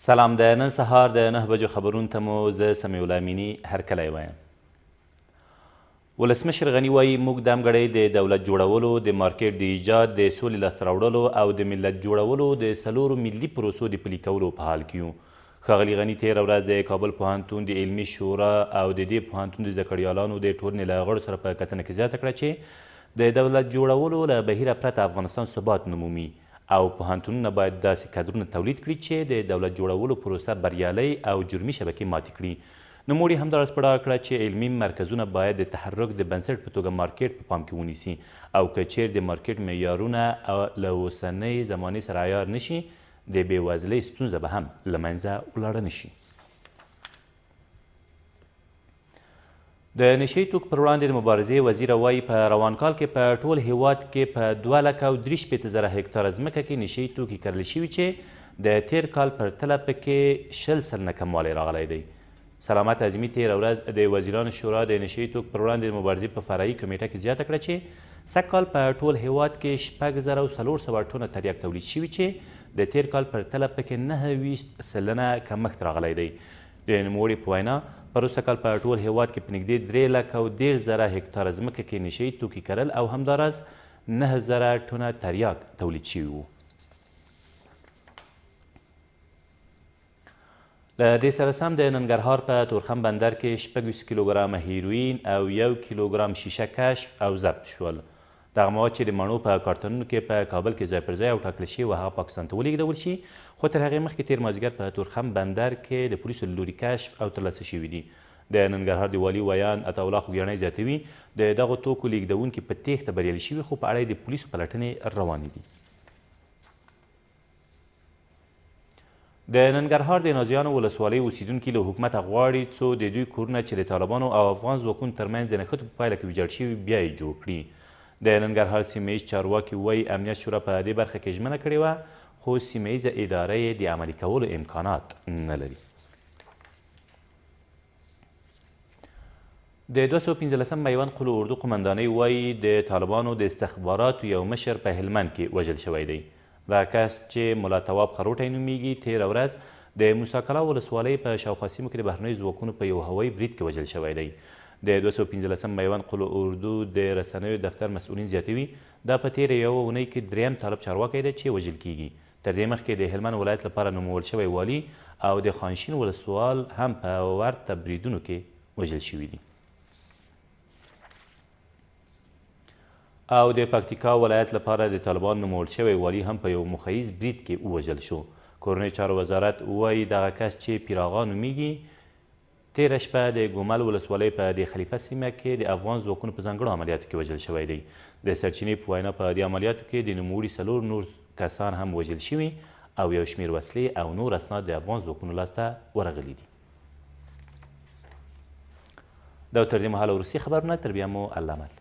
سلام، د نن سهار د 9 بجو خبرونو ته مو زه سمیع الله امینی هرکلی وایم. ولسمشر غني وایي موږ دا همګړی د دولت جوړولو، د مارکیټ د ایجاد، د سولې لاسته راوړلو او د ملت جوړولو د 4 ملي پروسو د پلي کولو په حال کې یو. ښاغلي غني تېره ورځ د کابل پوهنتون د علمي شورا او د دې پوهنتون د زده کړیالانو د ټولنې له غړو سره په کتنه کې زیاته کړه چې د دولت جوړولو له بهیره پرته افغانستان ثبات نه مومي او پوهنتونونه باید داسې کادرونه تولید کړي چې د دولت جوړولو پروسه بریالۍ او جرمي شبکې ماتې کړي. نوموړي همداراز په ډاګه کړه چې علمي مرکزونه باید د تحرک د بنسټ په توګه مارکیټ په پام کې ونیسي او که چیرې د مارکیټ معیارونه له اوسنۍ زمانې سره عیار نشي د بېوزلۍ ستونزه به هم له منځه ولاړه نشي. د نشهیي توکو پر وړاندې د مبارزې وزیره وایي په روان کال کې په ټول هیواد کې په 2,63,000 هکتاره ځمکه کې نشهیي توکي کرل شوي چې د تیر کال په پرتله پکې 20 سلنه کموالی راغلی دی. سلامت اعظمي تېره ورځ د وزیرانو شورا د نشهیي توکو پر وړاندې د مبارزې په فرعي کمیټه کې زیاته کړه چې سږ کال په ټول هیواد کې 6,400 ټنه تریاک تولید شوي چې د تیر کال په پرتله پکې 29 سلنه کمښت راغلی دی. د نوموړي په وینا پروسه کال په ټول هیواد کې په نږدې 3,13,000 هکتاره ځمکه کې نشهیي توکي کرل او همداراز 9,000 ټنه تریاک تولید شوي وو. له دې سره سم د ننګرهار په تورخم بندر کې 26 کیلوګرامه هیروین او 1 کیلوګرام شیشه کشف او ضبط شول. دغه مواد چې د مڼو په کارتنونو کې په کابل کې ځای پر ځای او ټاکل شوي وه هغه پاکستان ته ولېږدول شي، خو تر هغې مخکې تېر مازدیګر په تورخم بندر کې د پولیسو له لوري کشف او ترلاسه شوي دي. د ننګرهار د والي ویان عطاالله خوږیاڼی زیاتوي د دغو توکو لېږدونکي په تېښته بریالي شوي خو په اړه یې د پولیسو پلټنې روانې دي. د ننګرهار د نازیانو ولسوالۍ اوسیدونکي له حکومته غواړي څو د دوی کورونه چې د طالبانو او افغان ځواکونو ترمنځ د نښتو په پایله کې ویجاړ شوي بیا یې جوړ کړي. د ننګرهار سیمه ییز چارواکي وایي امنیت شورا په دې برخه کې ژمنه کړې وه خو سیمه ییزه اداره یې د عملي کولو امکانات نه لري. د 215 میوند قلو اردو قمندانۍ وایي د طالبانو د استخباراتو یو مشر په هلمند کې وژل شوی دی. دا کس چې ملا تواب خروټی نومیږي تېره ورځ د موسی کلا ولسوالۍ په شاوخوا سیمو کې د بهرنیو ځواکونو په یو هوایي برید کې وژل شوی دی. د 215 میوند قلو اردو د رسنیو دفتر مسؤلین زیاتوي دا په تېره یوه اونۍ کې دریم طالب چارواکی دی چې وژل کیږي. تر دې مخکې د هلمند ولایت لپاره نومول شوی والي او د خانشین ولسوال هم په ورته بریدونو کې وژل شوي دي. او د پکتیکا ولایت لپاره د طالبان نومول شوی والي هم په یو مخیز برید کې ووژل شو. کورنۍ چارو وزارت وایي دغه کس چې پیراغا نومیږي تېره شپه د ګومل ولسوالۍ په د خلیفه سیمه کې د افغان ځواکونو په ځانګړو عملیاتو کې وژل شوی دی. د سرچینې په وینا په دې عملیاتو کې د نوموړي 4 نور کسان هم وژل شوي او یو شمېر وسلې او نور اسناد د افغان ځواکونو لاسته ورغلي دي. دا تر دې مهاله وروستي خبرونه، تر بیا مو الله مل.